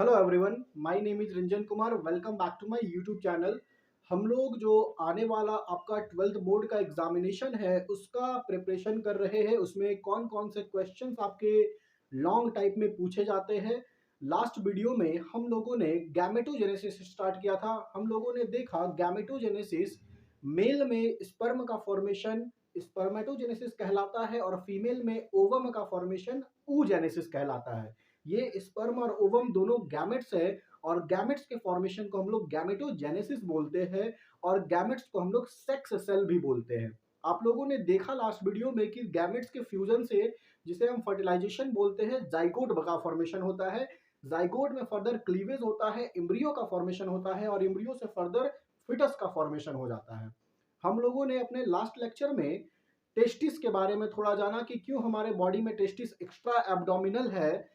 Hello everyone, my name is Ranjan Kumar. Welcome back to my YouTube channel. हम लोग जो आने वाला आपका 12th बोर्ड का एग्जामिनेशन है उसका प्रिपरेशन कर रहे हैं। उसमें कौन कौन से क्वेश्चंस आपके लॉन्ग टाइप में पूछे जाते हैं। लास्ट वीडियो में हम लोगों ने गैमेटोजेनेसिस स्टार्ट किया था। हम लोगों ने देखा गैमेटोजेनेसिस मेल में स्पर्म का फॉर्मेशन स्पर्मेटोजेनेसिस कहलाता है और फीमेल में ओवम का फॉर्मेशन oogenesis कहलाता है। ये स्पर्म और ओवम दोनों गैमेट्स है और गैमेट्स के फॉर्मेशन को हम लोग गैमेटोजेनेसिस बोलते हैं और गैमेट्स को हम लोग सेक्स सेल भी बोलते हैं। आप लोगों ने देखा लास्ट वीडियो में कि गैमेट्स के फ्यूजन से, जिसे हम फर्टिलाइजेशन बोलते हैं, जाइगोट का फॉर्मेशन होता है। जाइगोट में फर्दर क्लीवेज होता है, एम्ब्रियो का फॉर्मेशन होता है और एम्ब्रियो से फर्दर फिटस का फॉर्मेशन हो जाता है। हम लोगों ने अपने लास्ट लेक्चर में टेस्टिस के बारे में थोड़ा जाना कि क्यों हमारे बॉडी में टेस्टिस एक्स्ट्रा एब्डोमिनल है।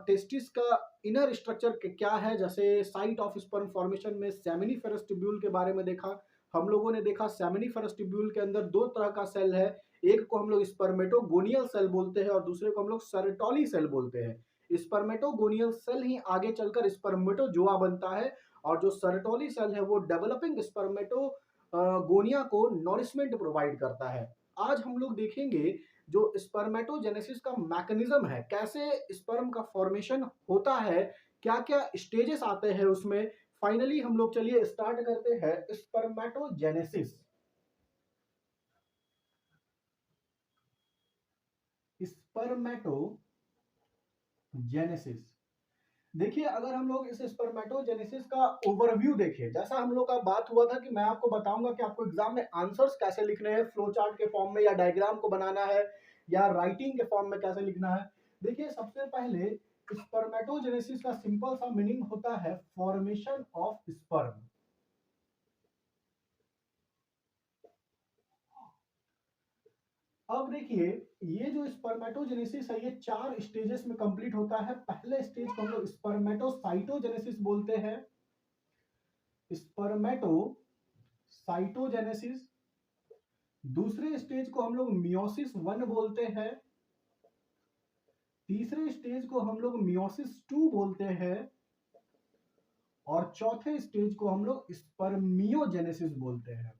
टेस्टिस का इनर स्ट्रक्चर क्या है, जैसे साइट ऑफ स्पर्म फॉर्मेशन में सेमिनिफेरस ट्यूब्यूल के बारे में देखा। हम लोगों ने देखा सेमिनिफेरस ट्यूब्यूल के अंदर दो तरह का सेल है। एक को हम लोग स्पर्मेटोगोनियल सेल बोलते हैं और दूसरे को हम लोग सर्टोली सेल बोलते हैं। स्पर्मेटोगोनियल सेल ही आगे चलकर स्पर्मेटोजोआ बनता है और जो सर्टोली सेल है वो डेवलपिंग स्पर्मेटो गोनिया को नॉरिशमेंट प्रोवाइड करता है। आज हम लोग देखेंगे जो स्पर्मेटोजेनेसिस का मैकेनिज्म है, कैसे स्पर्म का फॉर्मेशन होता है, क्या क्या स्टेजेस आते हैं उसमें। फाइनली हम लोग चलिए स्टार्ट करते हैं स्पर्मेटोजेनेसिस। स्पर्मेटोजेनेसिस देखिए, अगर हम लोग इस स्पर्मेटोजेनेसिस का ओवरव्यू देखें, जैसा हम लोग का बात हुआ था कि मैं आपको बताऊंगा कि आपको एग्जाम में आंसर्स कैसे लिखने हैं, फ्लो चार्ट के फॉर्म में या डायग्राम को बनाना है या राइटिंग के फॉर्म में कैसे लिखना है। देखिए, सबसे पहले स्पर्मेटोजेनेसिस का सिंपल सा मीनिंग होता है फॉर्मेशन ऑफ स्पर्म। अब देखिए, ये जो स्पर्मेटोजेनेसिस है ये 4 स्टेजेस में कंप्लीट होता है। पहले स्टेज को हम लोग स्पर्मेटोसाइटोजेनेसिस बोलते हैं। स्पर्मेटोसाइटोजेनेसिस। दूसरे स्टेज को हम लोग मियोसिस 1 बोलते हैं। तीसरे स्टेज को हम लोग मियोसिस 2 बोलते हैं और चौथे स्टेज को हम लोग स्पर्मियोजेनेसिस बोलते हैं।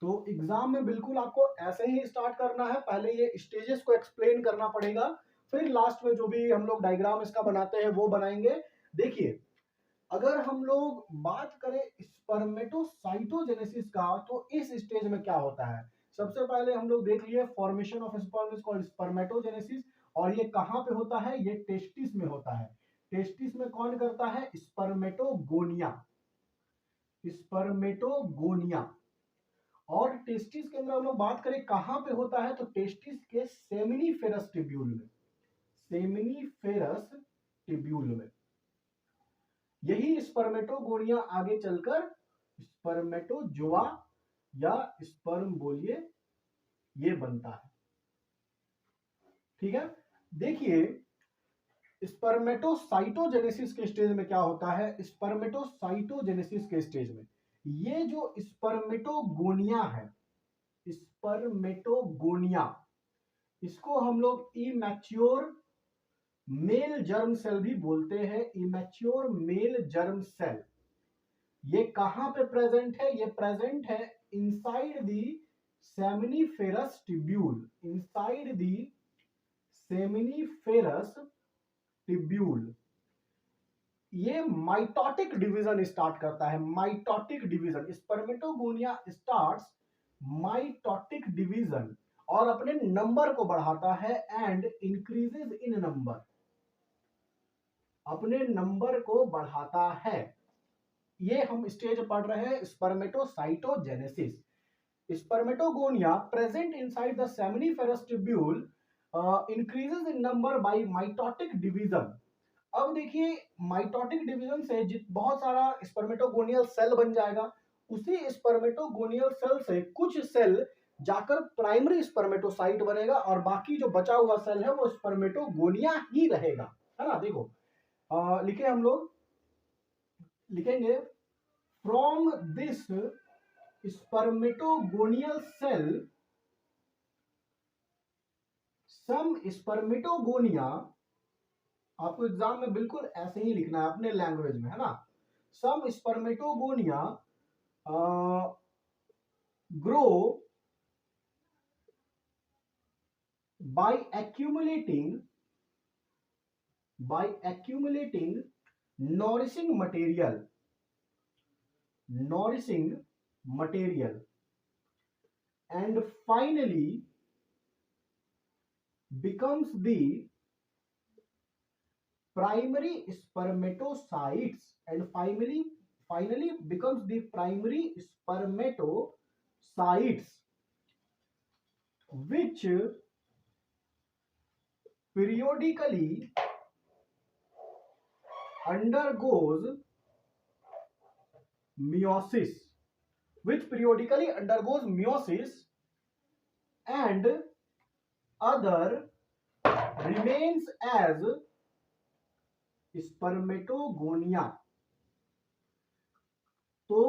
तो एग्जाम में बिल्कुल आपको ऐसे ही स्टार्ट करना है, पहले ये स्टेजेस को एक्सप्लेन करना पड़ेगा, फिर लास्ट में जो भी हम लोग डायग्राम इसका बनाते हैं वो बनाएंगे। देखिए, अगर हम लोग बात करें स्पर्मेटोसाइटोजेनेसिस का तो इस स्टेज में क्या होता है। सबसे पहले हम लोग देख लिए formation of sperm is called spermatogenesis. और ये कहां पे होता है, ये टेस्टिस में होता है। टेस्टिस में कौन करता है, स्पर्मेटोगोनिया। स्पर्मेटोगोनिया। और टेस्टिस के अंदर हम लोग बात करें कहां पे होता है तो टेस्टिस के सेमिनिफेरस ट्यूब्यूल में। सेमिनिफेरस ट्यूब्यूल में यही स्पर्मेटोगोनिया आगे चलकर स्पर्मेटोजोआ या स्पर्म बोलिए ये बनता है। ठीक है, देखिए स्पर्मेटोसाइटोजेनेसिस के स्टेज में क्या होता है। स्पर्मेटोसाइटोजेनेसिस के स्टेज में ये जो स्पर्मेटोगोनिया है, स्पर्मेटोगोनिया, इसको हम लोग इमैच्योर मेल जर्म सेल भी बोलते हैं। इमैच्योर मेल जर्म सेल ये कहां पे प्रेजेंट है, ये प्रेजेंट है inside the seminiferous tubule. Inside the seminiferous tubule ये माइटोटिक डिवीजन स्टार्ट करता है। Mitotic division, spermatogonia starts mitotic division और अपने नंबर को बढ़ाता है एंड इंक्रीजेस इन नंबर, अपने नंबर को बढ़ाता है। ये हम स्टेज पढ़ रहे हैं spermatocytogenesis. Spermatogonia present inside the seminiferous tubule increases in number by mitotic division. अब देखिए, माइटोटिक डिवीजन से बहुत सारा स्पर्मेटोगोनियल सेल बन जाएगा। उसी स्पर्मेटोगोनियल सेल से कुछ सेल जाकर प्राइमरी स्पर्मेटोसाइट बनेगा और बाकी जो बचा हुआ सेल है वो स्पर्मेटोगोनिया ही रहेगा, है ना। देखो, लिखे हम लोग, लिखेंगे from this spermatogonial cell some spermatogonia आपको एग्जाम में बिल्कुल ऐसे ही लिखना है अपने लैंग्वेज में, है ना। Some spermatogonia grow by accumulating nourishing material nourishing material and finally becomes the primary spermatocytes and finally becomes the primary spermatocytes which periodically undergoes meiosis and other remains as spermatogonia. तो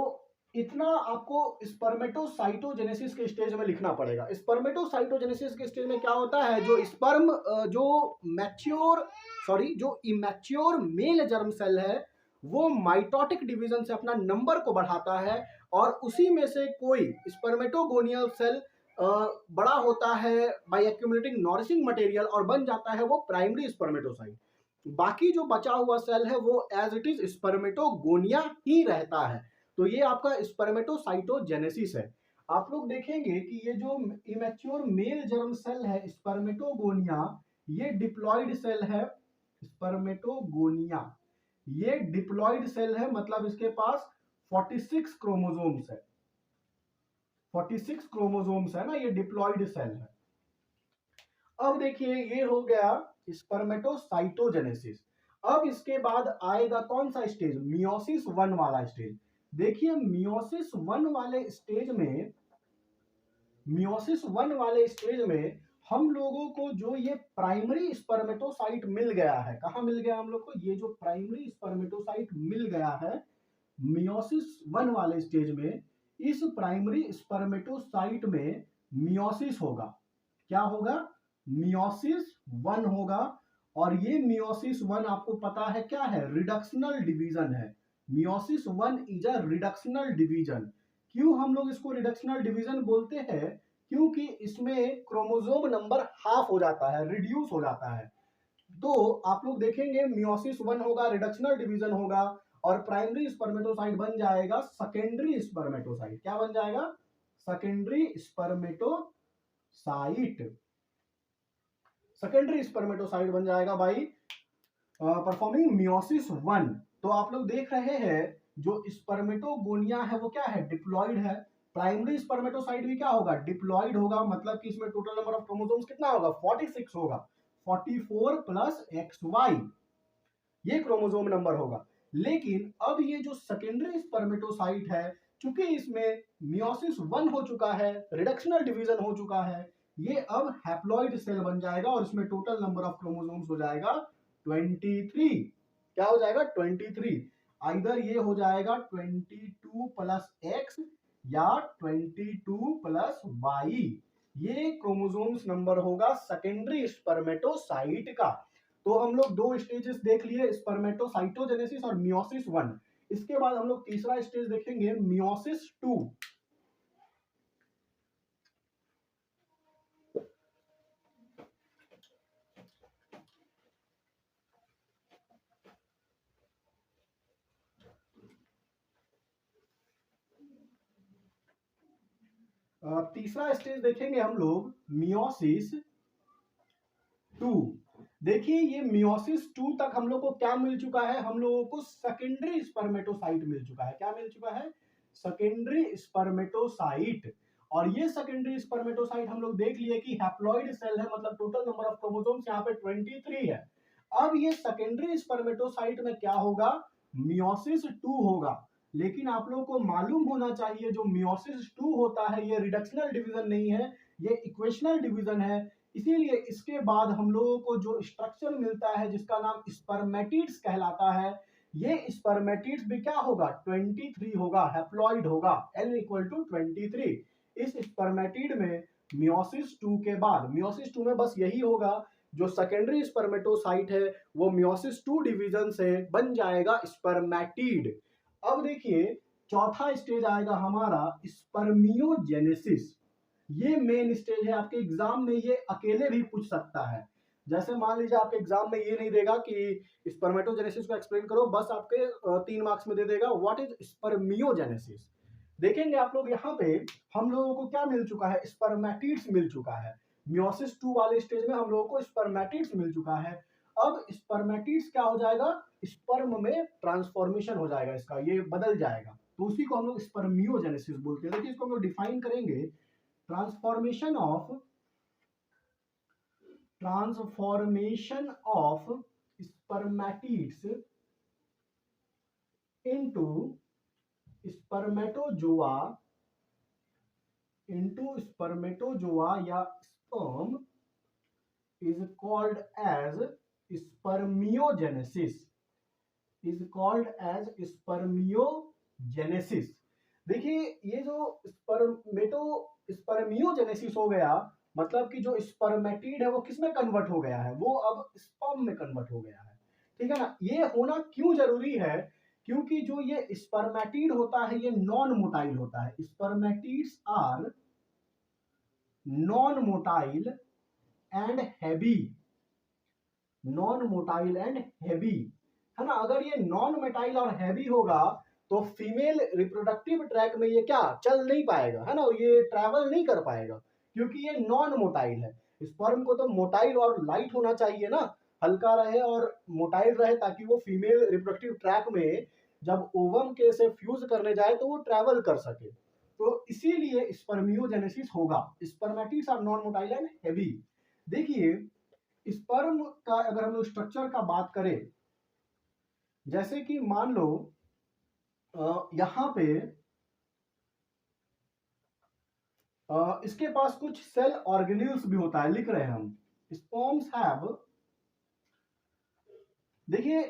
इतना आपको spermatocytogenesis के stage में लिखना पड़ेगा। Spermatocytogenesis के stage में क्या होता है, जो स्पर्म जो इमैच्योर मेल जर्म सेल है वो माइटोटिक डिवीजन से अपना नंबर को बढ़ाता है और उसी में से कोई स्पर्मेटोगोनियल सेल बड़ा होता है बाय एक्यूमुलेटिंग नॉरिशिंग मटेरियल और बन जाता है वो प्राइमरी स्पर्मेटोसाइट। बाकी जो बचा हुआ सेल है वो एज इट इज स्पर्मेटोगोनिया ही रहता है। तो ये आपका स्पर्मेटोसाइटोजेनेसिस है। आप लोग देखेंगे कि ये जो इमैच्योर मेल जर्म सेल है स्पर्मेटोगोनिया, ये डिप्लॉइड सेल है। स्पर्मेटोगोनिया ये डिप्लॉइड सेल है, मतलब इसके पास 46 क्रोमोसोम्स है। 46 क्रोमोसोम्स है ना, ये डिप्लॉइड सेल है। अब देखिए ये हो गया स्पर्मेटोसाइटोजेनेसिस। अब इसके बाद आएगा कौन सा स्टेज, मियोसिस 1 वाला स्टेज। देखिए मियोसिस 1 वाले स्टेज में हम लोगों को जो ये प्राइमरी स्पर्मेटोसाइट मिल गया है, कहां मिल गया हम लोग को, ये जो प्राइमरी स्पर्मेटोसाइट मिल गया है मियोसिस 1 वाले स्टेज में, इस प्राइमरी स्पर्मेटोसाइट में मियोसिस होगा। क्या होगा, मियोसिस 1 होगा। और ये मियोसिस 1 आपको पता है क्या है, रिडक्शनल डिवीजन है। Meiosis 1 is a reductional division. क्यों हम लोग इसको रिडक्शनल डिवीजन बोलते हैं, क्योंकि इसमें क्रोमोसोम नंबर हाफ हो जाता है, रिड्यूस हो जाता है। तो आप लोग देखेंगे मियोसिस 1 होगा, रिडक्शनल डिवीजन होगा और प्राइमरी स्पर्मेटोसाइट बन जाएगा सेकेंडरी स्पर्मेटोसाइट। क्या बन जाएगा, सेकेंडरी स्पर्मेटोसाइट। सेकेंडरी स्पर्मेटोसाइट बन जाएगा भाई परफॉर्मिंग मियोसिस 1। तो आप लोग देख रहे हैं जो स्पर्मेटोगोनिया है वो क्या है, डिप्लॉइड है। प्राइमरी स्पर्मेटोसाइट भी क्या होगा, डिप्लॉइड होगा, मतलब कि इसमें टोटल नंबर ऑफ क्रोमोसोम्स कितना होगा, 46 होगा। 44 प्लस XY ये क्रोमोसोम नंबर होगा। लेकिन अब ये जो सेकेंडरी स्पर्मेटोसाइट है, चूंकि इसमें मियोसिस 1 हो चुका है, रिडक्शनल डिवीजन हो चुका है, ये अब हैप्लॉइड सेल बन जाएगा और इसमें टोटल नंबर ऑफ क्रोमोसोम्स हो जाएगा 23। क्या हो जाएगा, 23। आइदर ये हो जाएगा 22 प्लस एक्स या 22 प्लस वाई। ये क्रोमोसोम्स नंबर होगा सेकेंडरी स्पर्मेटोसाइट का। तो हम लोग दो स्टेजेस देख लिए, स्पर्मेटोसाइटोजेनेसिस और मियोसिस 1। इसके बाद हम लोग तीसरा स्टेज देखेंगे, मियोसिस 2। तीसरा स्टेज देखेंगे हम लोग मियोसिस 2। देखिए ये मियोसिस 2 तक हम लोग को क्या मिल चुका है, हम लोगों को सेकेंडरी स्पर्मेटोसाइट मिल चुका है। क्या मिल चुका है, सेकेंडरी स्पर्मेटोसाइट। और ये सेकेंडरी स्पर्मेटोसाइट हम लोग देख लिए कि हैप्लॉइड सेल है, मतलब टोटल नंबर ऑफ क्रोमोसोम्स यहाँ पे 23 है। अब ये सेकेंडरी स्पर्मेटोसाइट में क्या होगा, मियोसिस 2 होगा। लेकिन आप लोगों को मालूम होना चाहिए जो मियोसिस 2 होता है ये रिडक्शनल डिवीजन नहीं है, ये इक्वेशनल डिवीजन है। इसीलिए इसके बाद हम लोगों को जो स्ट्रक्चर मिलता है जिसका नाम स्पर्मेटिड्स कहलाता है, ये स्पर्मेटिड्स भी क्या होगा, 23 होगा, हैप्लॉइड होगा, N = 23। इस स्पर्मेटिड में मियोसिस 2 के बाद, मियोसिस 2 में बस यही होगा, जो सेकेंडरी स्पर्मेटोसाइट है वो मियोसिस 2 डिवीजन से बन जाएगा स्पर्मेटिड। अब देखिए चौथा स्टेज आएगा हमारा स्पर्मियोजेनेसिस। ये मेन स्टेज है, आपके एग्जाम में ये अकेले भी पूछ सकता है। जैसे मान लीजिए आपके एग्जाम में ये नहीं देगा कि स्पर्मेटोजेनेसिस को एक्सप्लेन करो, बस आपके 3 मार्क्स में दे देगा व्हाट इज स्पर्मियोजेनेसिस। देखेंगे आप लोग यहाँ पे हम लोगों को क्या मिल चुका है, स्पर्मेटिड्स मिल चुका है। मियोसिस 2 वाले स्टेज में हम लोगों को स्पर्मेटिड्स मिल चुका है। अब स्पर्मेटिड्स क्या हो जाएगा, स्पर्म में ट्रांसफॉर्मेशन हो जाएगा, इसका ये बदल जाएगा, तो उसी को हम लोग स्पर्मियोजेनेसिस बोलते हैं। देखिए इसको हम लोग डिफाइन करेंगे, transformation of spermatids into spermatozoa या sperm is called as spermiogenesis, देखिए ये जो स्पर्मियोजेनेसिस हो गया, मतलब कि जो स्पर्मेटिड है वो किसमें कन्वर्ट हो गया है, वो अब स्पर्म में कन्वर्ट हो गया है। ठीक है ना, ये होना क्यों जरूरी है, क्योंकि जो ये स्पर्मेटिड होता है ये नॉन मोटाइल होता है। Spermatids are non motile and heavy, है ना। अगर ये नॉन मोटाइल और हैवी होगा तो फीमेल रिप्रोडक्टिव ट्रैक में ये क्या चल नहीं पाएगा, है ना, ये ट्रैवल नहीं कर पाएगा, क्योंकि ये नॉन मोटाइल है। स्पर्म को तो मोटाइल और लाइट होना चाहिए ना, हल्का रहे और मोटाइल रहे, ताकि वो फीमेल रिप्रोडक्टिव ट्रैक में जब ओवम के से फ्यूज करने जाए तो वो ट्रैवल कर सके, तो इसीलिए स्पर्मियोजेनेसिस होगा। Spermatids are non motile and heavy. देखिए स्पर्म का अगर हम लोग स्ट्रक्चर का बात करें, जैसे कि मान लो यहां पे इसके पास कुछ सेल ऑर्गेन्यूल्स भी होता है, लिख रहे हैं हम स्पर्म्स हैव। देखिए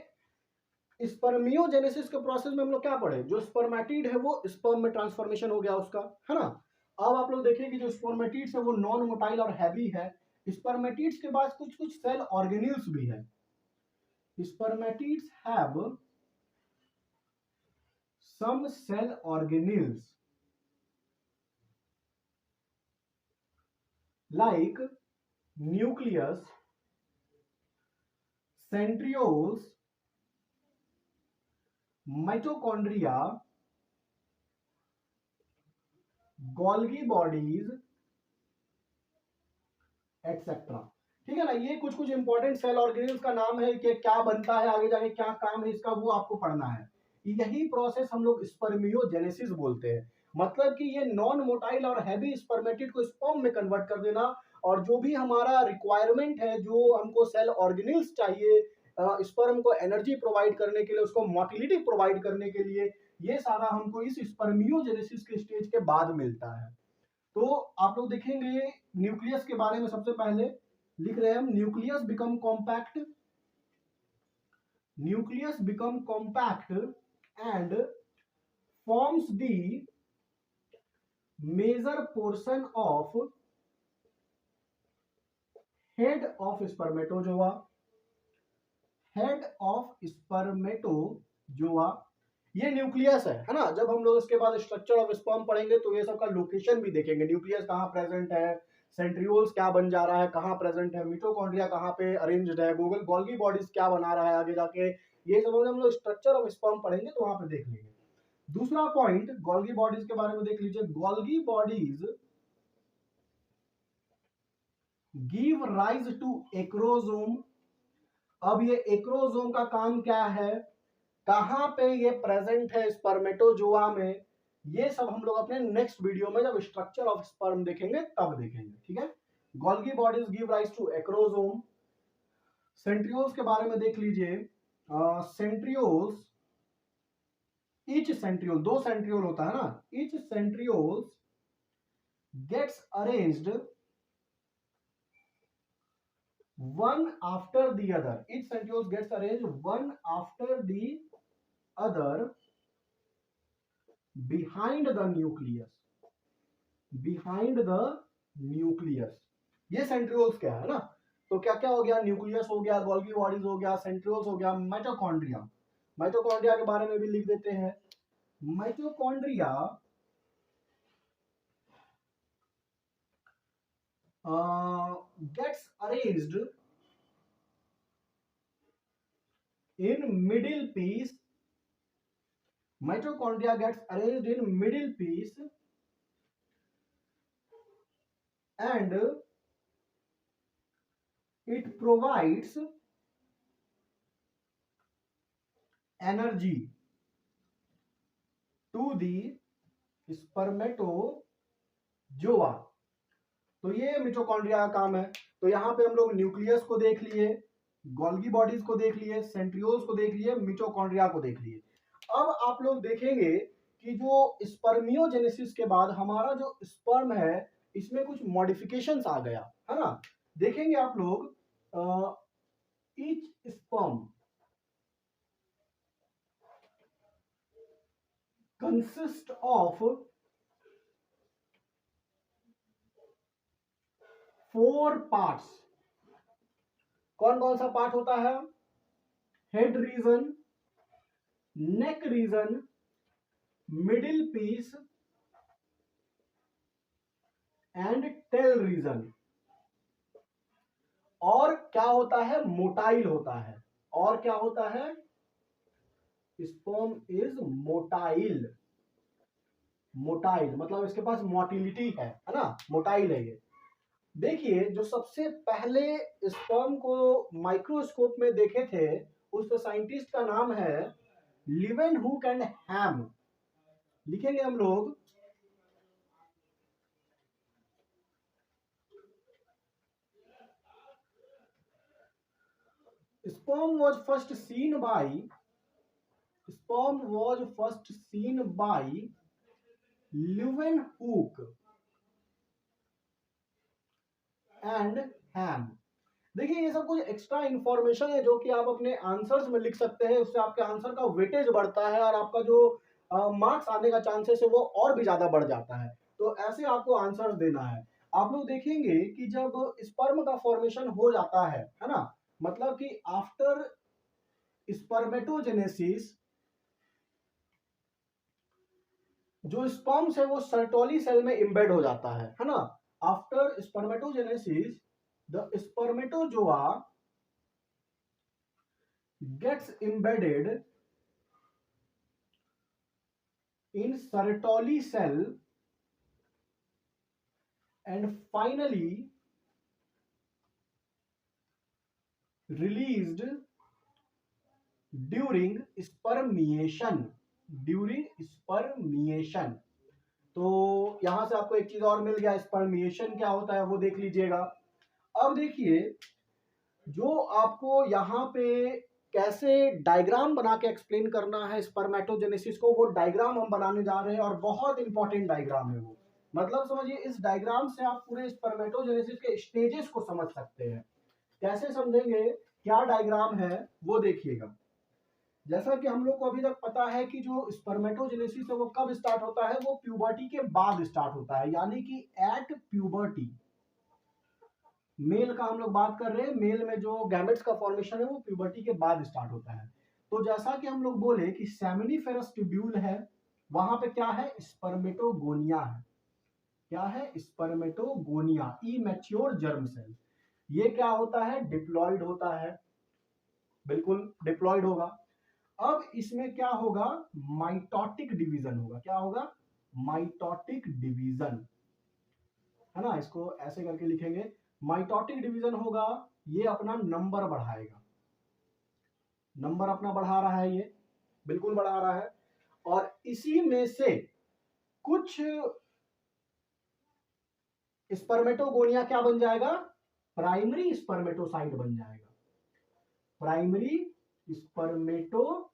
स्पर्मियोजेनेसिस के प्रोसेस में हम लोग क्या पढ़े, जो स्पर्मेटिड है वो स्पर्म में ट्रांसफॉर्मेशन हो गया उसका, है ना। अब आप लोग देखें कि जो स्पर्मेटिड्स है वो नॉन मोटाइल और हैवी है। स्पर्मेटिड्स के पास कुछ कुछ सेल ऑर्गेन्यूल्स भी है। Spermatids have some cell organelles like nucleus, centrioles, mitochondria, Golgi bodies, etcetera. ठीक है ना, ये कुछ कुछ इंपॉर्टेंट सेल ऑर्गेनिल्स का नाम है कि क्या बनता है, आगे जाके क्या काम है इसका, वो आपको पढ़ना है। यही प्रोसेस हम लोग स्पर्मियोजेनेसिस बोलते हैं, मतलब कि ये नॉन मोटाइल और हैवी स्पर्मेटिड को स्पर्म में कन्वर्ट कर देना, और जो भी हमारा रिक्वायरमेंट है, जो हमको सेल ऑर्गेनिल्स चाहिए स्पर्म को एनर्जी प्रोवाइड करने के लिए, उसको मोटिलिटी प्रोवाइड करने के लिए, ये सारा हमको इस स्पर्मियोजेनेसिस के स्टेज के बाद मिलता है। तो आप लोग देखेंगे न्यूक्लियस के बारे में, सबसे पहले लिख रहे हैं हम, nucleus become compact and forms the major portion of head of spermatozoa, ये न्यूक्लियस है ना। जब हम लोग इसके बाद स्ट्रक्चर ऑफ स्पर्म पढ़ेंगे तो ये सब का लोकेशन भी देखेंगे, न्यूक्लियस कहाँ प्रेजेंट है, सेंट्रियोल्स क्या बन जा रहा है, कहाँ प्रेजेंट है, मिटोकॉन्ड्रिया कहाँ पे अरेंज्ड है, गोल्गी बॉडीज क्या बना रहा है आगे जाके, ये सब हम लोग स्ट्रक्चर ऑफ स्पर्म पढ़ेंगे तो वहां पे देख लेंगे। दूसरा पॉइंट गोल्गी बॉडीज के बारे में देख लीजिए, Golgi bodies give rise to acrosome. अब ये एक्रोसोम का काम क्या है, कहां पे ये प्रेजेंट है स्पर्मेटोजोआ में, ये सब हम लोग अपने नेक्स्ट वीडियो में जब स्ट्रक्चर ऑफ स्पर्म देखेंगे तब देखेंगे। ठीक है, Golgi bodies give rise to acrosome. Centrioles के बारे में देख लीजिए, सेंट्रियोल्स, ईच सेंट्रियोल, 2 सेंट्रियोल होता है ना, each centrioles gets arranged one after the other, each centrioles gets arranged one after the other behind the nucleus, ये सेंट्रियोल्स क्या है ना, तो क्या क्या हो गया, न्यूक्लियस हो गया, गोल्गी बॉडीज हो गया, सेंट्रियोल्स हो गया, माइटोकॉन्ड्रिया। माइटोकॉन्ड्रिया के बारे में भी लिख देते हैं। Mitochondria gets arranged in middle piece. Mitochondria gets arranged in middle piece and it provides energy to the spermatozoa। तो ये मिटोकॉन्ड्रिया का काम है। तो यहाँ पे हम लोग न्यूक्लियस को देख लिए, गोल्गी बॉडीज को देख लिए, सेंट्रियोल्स को देख लिए, मिटोकॉन्ड्रिया को देख लिए। अब आप लोग देखेंगे कि जो स्पर्मियोजेनेसिस के बाद हमारा जो स्पर्म है इसमें कुछ मॉडिफिकेशंस आ गया है ना। देखेंगे आप लोग each sperm consist of 4 parts. कौन कौन सा पार्ट होता है? Head region, neck region, middle piece and tail region. और क्या होता है? मोटाइल होता है। और क्या होता है? Sperm is motile. मोटाइल मतलब इसके पास मोटिलिटी है ना, मोटाइल है ये। देखिए जो सबसे पहले स्पर्म को माइक्रोस्कोप में देखे थे उस साइंटिस्ट का नाम है लीवेनहुक एंड हैम। लिखेंगे हम लोग sperm was first seen by Leeuwenhoek and Ham. देखिए ये सब कुछ एक्स्ट्रा इंफॉर्मेशन है जो कि आप अपने आंसर्स में लिख सकते हैं, उससे आपके आंसर का वेटेज बढ़ता है और आपका जो मार्क्स आने का चांसेस है वो और भी ज्यादा बढ़ जाता है। तो ऐसे आपको आंसर्स देना है। आप लोग देखेंगे कि जब स्पर्म का फॉर्मेशन हो जाता है ना, मतलब कि आफ्टर स्पर्मेटोजेनेसिस जो स्पर्म्स है वो सर्टोली सेल में एम्बेड हो जाता है ना। After spermatogenesis the spermatozoa gets embedded in Sertoli cell and finally released during spermiation। तो यहां से आपको एक चीज और मिल गया, स्पर्मिएशन क्या होता है वो देख लीजिएगा। अब देखिए जो आपको यहाँ पे कैसे डायग्राम बना के एक्सप्लेन करना है स्पर्मेटोजेनेसिस को, वो डायग्राम हम बनाने जा रहे हैं और बहुत इंपॉर्टेंट डायग्राम है वो। मतलब समझिए इस डायग्राम से आप पूरे स्पर्मेटोजेनेसिस के स्टेजेस को समझ सकते हैं। कैसे समझेंगे, क्या डायग्राम है वो देखिएगा। जैसा कि हम लोग को अभी तक पता है कि जो स्पर्मेटोजेनेसिस है वो कब स्टार्ट होता है, वो प्यूबर्टी के बाद स्टार्ट होता है, यानी कि एट प्यूबर्टी। मेल का हम लोग बात कर रहे हैं, मेल में जो गैमेट्स का फॉर्मेशन है वो प्यूबर्टी के बाद स्टार्ट होता है। तो जैसा कि हम लोग बोले कि सेमिनिफेरस ट्यूब्यूल है, वहां पे क्या है? स्पर्मेटोगोनिया है। क्या है? Spermatogonia, immature germ cell. ये क्या होता है? डिप्लॉइड होता है, बिल्कुल डिप्लॉइड होगा। अब इसमें क्या होगा? माइटोटिक डिवीजन होगा। क्या होगा? माइटोटिक डिवीजन है ना। इसको ऐसे करके लिखेंगे, माइटोटिक डिवीजन होगा। ये अपना नंबर बढ़ाएगा, नंबर अपना बढ़ा रहा है, ये बिल्कुल बढ़ा रहा है। और इसी में से कुछ स्पर्मेटोगोनिया क्या बन जाएगा? प्राइमरी स्पर्मेटोसाइट बन जाएगा। प्राइमरी स्पर्मेटोसाइट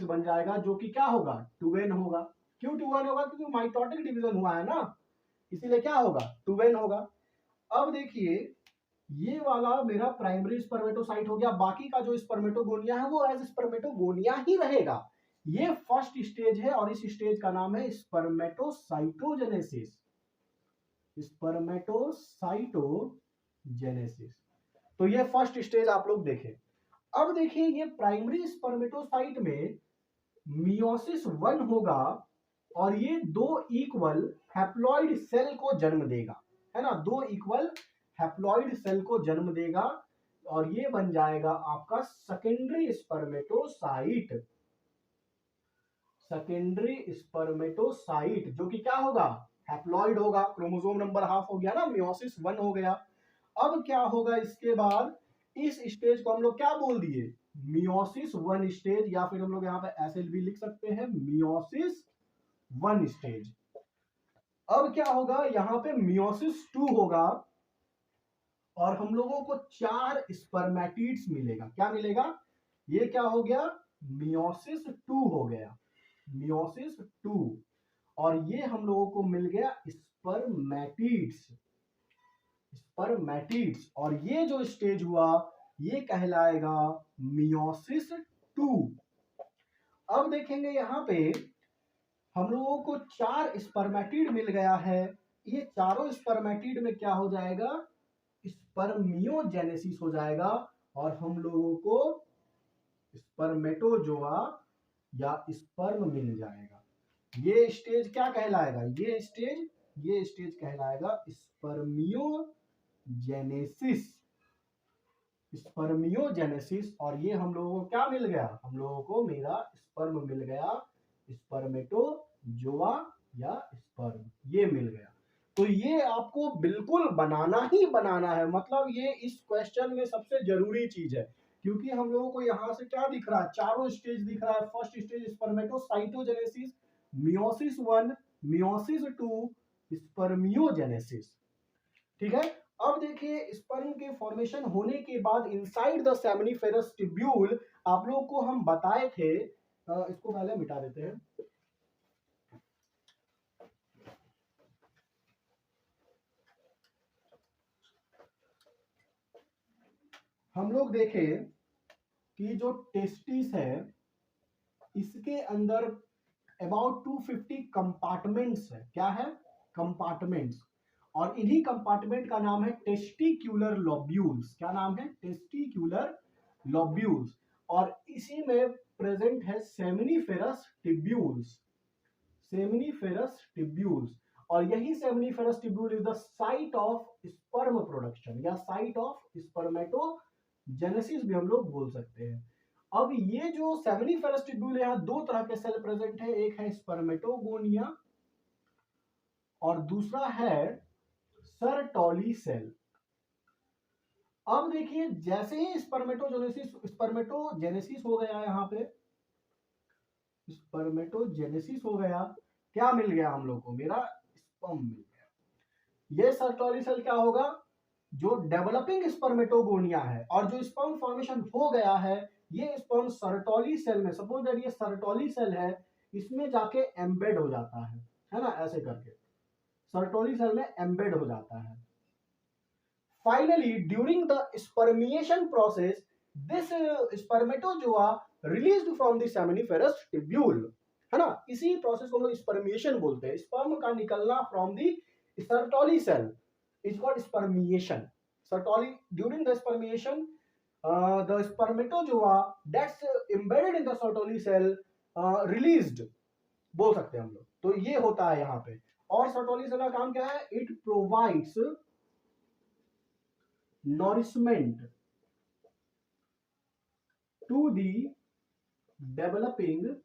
बन जाएगा जो कि क्या होगा? टुवेन होगा। क्यों टुवेन होगा? क्योंकि माइटोटिक डिवीजन हुआ है ना, इसीलिए क्या होगा? टुवेन होगा। अब देखिए ये वाला मेरा प्राइमरी स्पर्मेटोसाइट हो गया, बाकी का जो स्पर्मेटोगोनिया है वो एज स्पर्मेटोगोनिया ही रहेगा। ये फर्स्ट स्टेज है और इस स्टेज का नाम है स्पर्मेटोसाइटोजेनेसिस। Spermatocytogenesis genesis. तो ये फर्स्ट स्टेज आप लोग देखें। अब देखिए ये प्राइमरी स्पर्मेटोसाइट में मियोसिस 1 होगा और ये दो इक्वल हैप्लॉइड सेल को जन्म देगा, है ना, दो इक्वल हैप्लॉइड सेल को जन्म देगा और ये बन जाएगा आपका सेकेंडरी स्पर्मेटोसाइट। सेकेंडरी स्पर्मेटोसाइट जो कि क्या होगा, हैप्लॉइड होगा, क्रोमोसोम नंबर हाफ हो गया ना, मियोसिस 1 हो गया। अब क्या होगा इसके बाद, इस स्टेज को हम लोग क्या बोल दिए, मियोसिस 1 स्टेज, या फिर हम लोग यहाँ पे ऐसे भी लिख सकते हैं मियोसिस 1 स्टेज। अब क्या होगा, यहाँ पे मियोसिस 2 होगा और हम लोगों को 4 स्पर्मेटिड्स मिलेगा। क्या मिलेगा, ये क्या हो गया, मियोसिस 2 हो गया, मियोसिस 2। और ये हम लोगों को मिल गया स्पर्मेटिड्स, स्पर्मेटिड्स। और ये जो स्टेज हुआ ये कहलाएगा मियोसिस 2। अब देखेंगे यहाँ पे हम लोगों को 4 स्पर्मेटिड मिल गया है, ये चारों स्पर्मेटिड में क्या हो जाएगा, स्पर्मियोजेनेसिस हो जाएगा और हम लोगों को स्पर्मेटोजोआ या स्पर्म मिल जाएगा। ये स्टेज क्या कहलाएगा, ये स्टेज कहलाएगा स्पर्मियोजेनेसिस, स्पर्मियोजेनेसिस। और ये हम लोगों को क्या मिल गया, हम लोगों को मेरा स्पर्म मिल गया, स्पर्मेटोजोआ या स्पर्म, ये मिल गया। तो ये आपको बिल्कुल बनाना ही बनाना है, मतलब ये इस क्वेश्चन में सबसे जरूरी चीज है, क्योंकि हम लोगों को यहां से क्या दिख रहा है, चारों स्टेज दिख रहा है। First stage spermatocytogenesis, meiosis 1, meiosis 2, spermiogenesis. ठीक है। अब देखिए स्पर्म के फॉर्मेशन होने के बाद इनसाइड द सेमिनिफेरस ट्यूब्यूल, आप लोगों को हम बताए थे, इसको पहले मिटा देते हैं। हम लोग देखें कि जो टेस्टिस है इसके अंदर अबाउट 250 कंपार्टमेंट्स है। क्या है, कंपार्टमेंट्स। और इन्हीं कंपार्टमेंट का नाम है टेस्टिक्यूलर लोब्यूल्स। क्या नाम है, टेस्टिक्यूलर लोब्यूल्स। और इसी में प्रेजेंट है सेमिनिफेरस टिब्यूल्स, सेमिनिफेरस टिब्यूल्स। और यही seminiferous tubule is the site of sperm production या साइट ऑफ स्पर्मेटोजेनेसिस भी हम लोग बोल सकते हैं। अब ये जो सेमिनिफेरस टिब्यूल है, यहाँ दो तरह के सेल प्रेजेंट है, एक है स्पर्मेटोगोनिया और दूसरा है सर्टोली सेल। अब देखिए जैसे ही स्पर्मेटोजेनेसिस हो गया, यहाँ पे स्पर्मेटोजेनेसिस हो गया, क्या मिल गया हम लोग को, मेरा स्पर्म मिल गया। ये सर्टोली सेल क्या होगा, जो डेवलपिंग स्पर्मेटोगोनिया है, और जो स्पर्म फॉर्मेशन हो गया है ये स्पर्म सर्टोली सेल में, सपोज दैट ये सर्टोली सेल है, इसमें जाके एम्बेड हो जाता है ना, ऐसे करके सर्टोली सेल में एम्बेड हो जाता है। Finally during the spermiation process this spermatozoa released from the seminiferous tubule, है ना, इसी प्रोसेस को हम लोग स्पर्मिएशन बोलते हैं। स्पर्म का निकलना from the Sertoli cell is called spermiation. Sertoli, during the spermiation, the spermatozoa that's embedded in the Sertoli cell released, बोल सकते हैं हम लोग। तो ये होता है यहाँ पे। और Sertoli cell का काम क्या है, it provides nourishment to the developing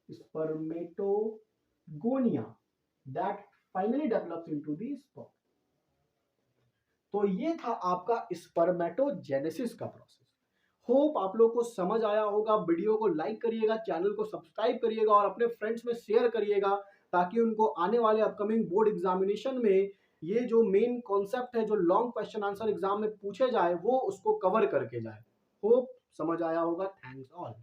spermatogonia that finally develops into the sperm. तो ये था आपका स्पर्मेटोजेनेसिस का प्रोसेस। होप आप लोग को समझ आया होगा। वीडियो को लाइक करिएगा, चैनल को सब्सक्राइब करिएगा और अपने फ्रेंड्स में शेयर करिएगा, ताकि उनको आने वाले अपकमिंग बोर्ड एग्जामिनेशन में ये जो मेन कॉन्सेप्ट है, जो लॉन्ग क्वेश्चन आंसर एग्जाम में पूछे जाए, वो उसको कवर करके जाए। होप समझ आया होगा। Thanks all.